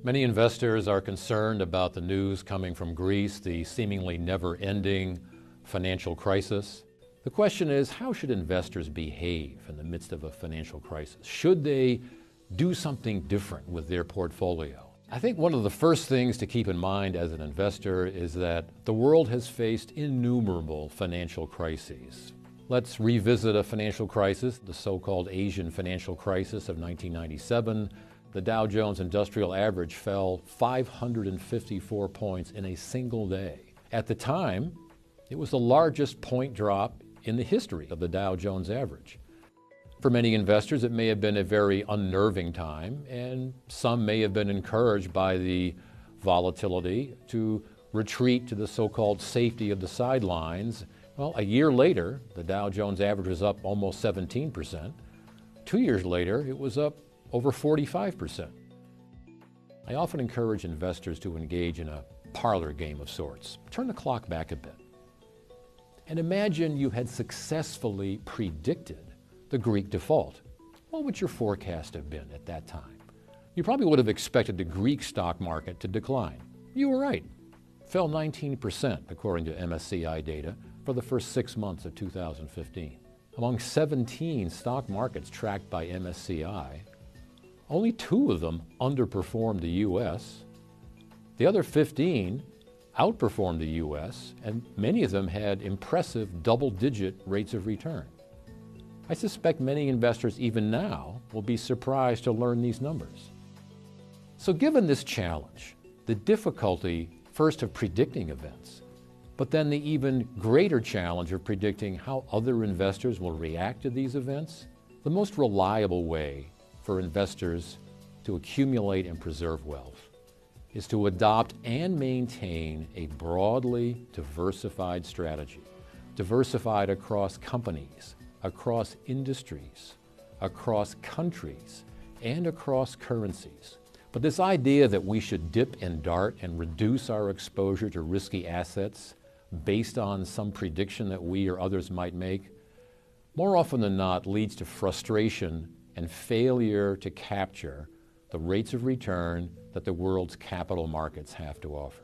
Many investors are concerned about the news coming from Greece, the seemingly never-ending financial crisis. The question is, how should investors behave in the midst of a financial crisis? Should they do something different with their portfolio? I think one of the first things to keep in mind as an investor is that the world has faced innumerable financial crises. Let's revisit a financial crisis, the so-called Asian financial crisis of 1997. The Dow Jones Industrial Average fell 554 points in a single day. At the time, it was the largest point drop in the history of the Dow Jones Average. For many investors, it may have been a very unnerving time, and some may have been encouraged by the volatility to retreat to the so-called safety of the sidelines. Well, a year later, the Dow Jones Average was up almost 17%. 2 years later, it was up over 45%. I often encourage investors to engage in a parlor game of sorts. Turn the clock back a bit and imagine you had successfully predicted the Greek default. What would your forecast have been at that time? You probably would have expected the Greek stock market to decline. You were right. It fell 19% according to MSCI data for the first 6 months of 2015. Among 17 stock markets tracked by MSCI, only 2 of them underperformed the U.S. The other 15 outperformed the U.S., and many of them had impressive double-digit rates of return. I suspect many investors even now will be surprised to learn these numbers. So given this challenge, the difficulty first of predicting events, but then the even greater challenge of predicting how other investors will react to these events, the most reliable way for investors to accumulate and preserve wealth is to adopt and maintain a broadly diversified strategy, diversified across companies, across industries, across countries, and across currencies. But this idea that we should dip and dart and reduce our exposure to risky assets based on some prediction that we or others might make, more often than not leads to frustration and failure to capture the rates of return that the world's capital markets have to offer.